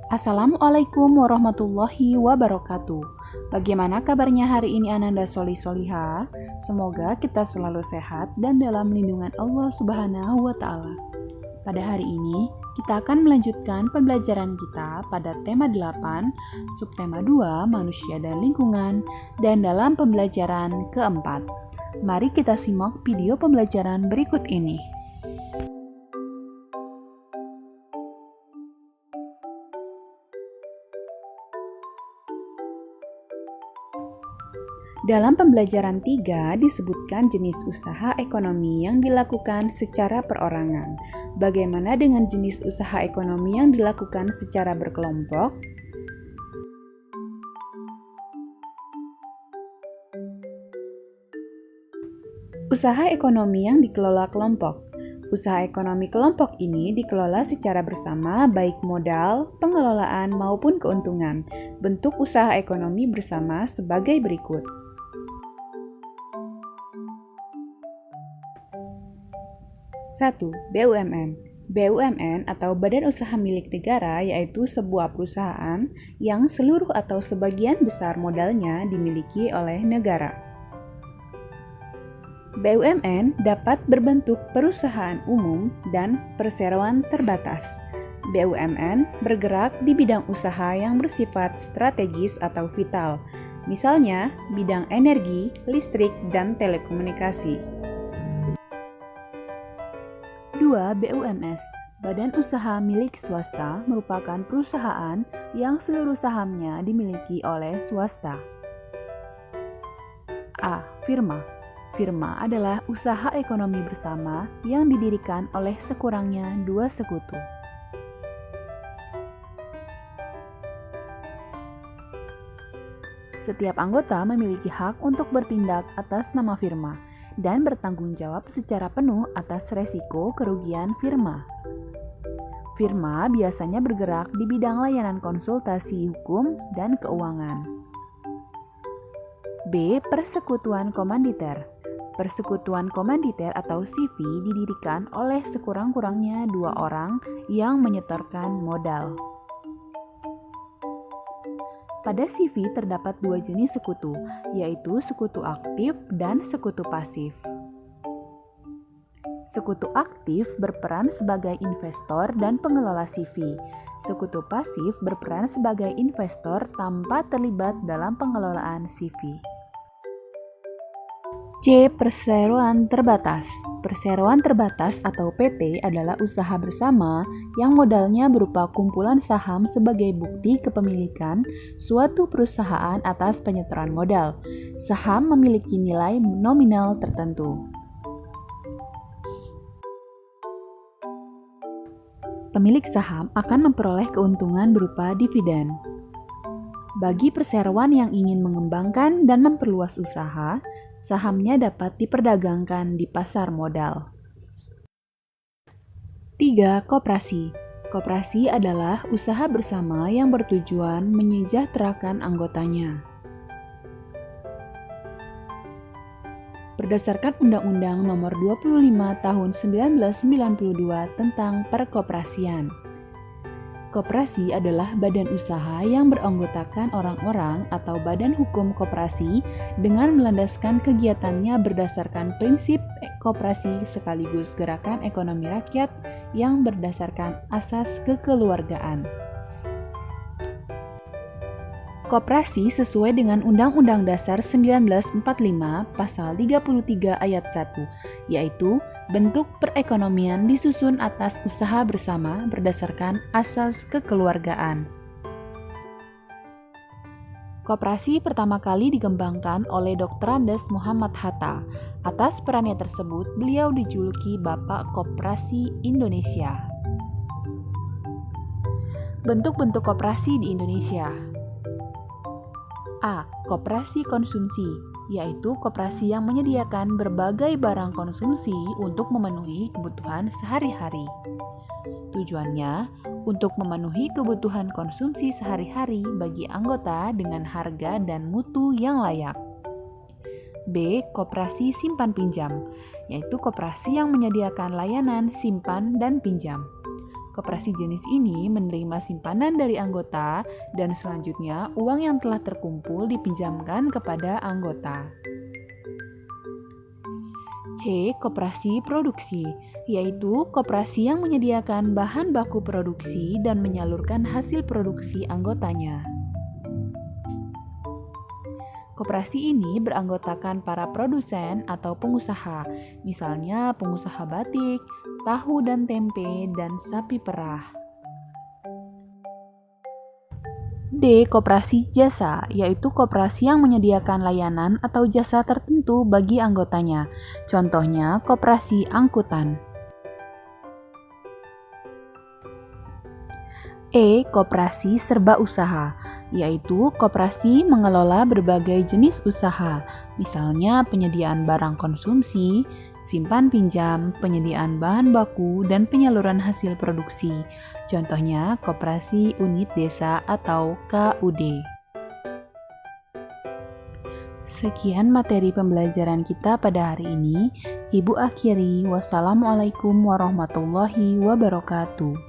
Assalamualaikum warahmatullahi wabarakatuh. Bagaimana kabarnya hari ini Ananda Solih-Soliha? Semoga kita selalu sehat dan dalam lindungan Allah Subhanahu wa Ta'ala. Pada hari ini, kita akan melanjutkan pembelajaran kita pada tema 8, subtema 2, manusia dan lingkungan, dan dalam pembelajaran keempat. Mari kita simak video pembelajaran berikut ini. Dalam pembelajaran 3 disebutkan jenis usaha ekonomi yang dilakukan secara perorangan. Bagaimana dengan jenis usaha ekonomi yang dilakukan secara berkelompok? Usaha ekonomi yang dikelola kelompok. Usaha ekonomi kelompok ini dikelola secara bersama baik modal, pengelolaan maupun keuntungan. Bentuk usaha ekonomi bersama sebagai berikut. 1. BUMN. BUMN atau Badan Usaha Milik Negara yaitu sebuah perusahaan yang seluruh atau sebagian besar modalnya dimiliki oleh negara. BUMN dapat berbentuk perusahaan umum dan perseroan terbatas. BUMN bergerak di bidang usaha yang bersifat strategis atau vital, misalnya bidang energi, listrik, dan telekomunikasi. 2. BUMS. Badan Usaha Milik Swasta merupakan perusahaan yang seluruh sahamnya dimiliki oleh swasta. A. Firma. Firma adalah usaha ekonomi bersama yang didirikan oleh sekurangnya 2 sekutu. Setiap anggota memiliki hak untuk bertindak atas nama firma dan bertanggung jawab secara penuh atas resiko kerugian firma. Firma biasanya bergerak di bidang layanan konsultasi hukum dan keuangan. B. Persekutuan komanditer. Persekutuan komanditer atau CV didirikan oleh sekurang-kurangnya 2 orang yang menyetorkan modal. Pada CV terdapat 2 jenis sekutu, yaitu sekutu aktif dan sekutu pasif. Sekutu aktif berperan sebagai investor dan pengelola CV. Sekutu pasif berperan sebagai investor tanpa terlibat dalam pengelolaan CV. C. Perseroan terbatas. Perseroan terbatas atau PT adalah usaha bersama yang modalnya berupa kumpulan saham sebagai bukti kepemilikan suatu perusahaan atas penyetoran modal. Saham memiliki nilai nominal tertentu. Pemilik saham akan memperoleh keuntungan berupa dividen. Bagi perseroan yang ingin mengembangkan dan memperluas usaha, sahamnya dapat diperdagangkan di pasar modal. 3. Koperasi. Koperasi adalah usaha bersama yang bertujuan menyejahterakan anggotanya. Berdasarkan Undang-Undang Nomor 25 Tahun 1992 tentang Perkoperasian. Koperasi adalah badan usaha yang beranggotakan orang-orang atau badan hukum koperasi dengan melandaskan kegiatannya berdasarkan prinsip koperasi sekaligus gerakan ekonomi rakyat yang berdasarkan asas kekeluargaan. Koperasi sesuai dengan Undang-Undang Dasar 1945 Pasal 33 Ayat 1, yaitu bentuk perekonomian disusun atas usaha bersama berdasarkan asas kekeluargaan. Koperasi pertama kali dikembangkan oleh Dr. Andes Muhammad Hatta. Atas perannya tersebut, beliau dijuluki Bapak Koperasi Indonesia. Bentuk-bentuk koperasi di Indonesia. A. Koperasi konsumsi, yaitu koperasi yang menyediakan berbagai barang konsumsi untuk memenuhi kebutuhan sehari-hari. Tujuannya untuk memenuhi kebutuhan konsumsi sehari-hari bagi anggota dengan harga dan mutu yang layak. B. Koperasi simpan pinjam, yaitu koperasi yang menyediakan layanan simpan dan pinjam. Koperasi jenis ini menerima simpanan dari anggota dan selanjutnya uang yang telah terkumpul dipinjamkan kepada anggota. C. Koperasi produksi, yaitu koperasi yang menyediakan bahan baku produksi dan menyalurkan hasil produksi anggotanya. Koperasi ini beranggotakan para produsen atau pengusaha, misalnya pengusaha batik, tahu dan tempe, dan sapi perah. D. Koperasi jasa, yaitu koperasi yang menyediakan layanan atau jasa tertentu bagi anggotanya. Contohnya, koperasi angkutan. E. Koperasi serba usaha, yaitu koperasi mengelola berbagai jenis usaha, misalnya penyediaan barang konsumsi, simpan pinjam, penyediaan bahan baku, dan penyaluran hasil produksi. Contohnya, koperasi unit desa atau KUD. Sekian materi pembelajaran kita pada hari ini. Ibu akhiri, wassalamualaikum warahmatullahi wabarakatuh.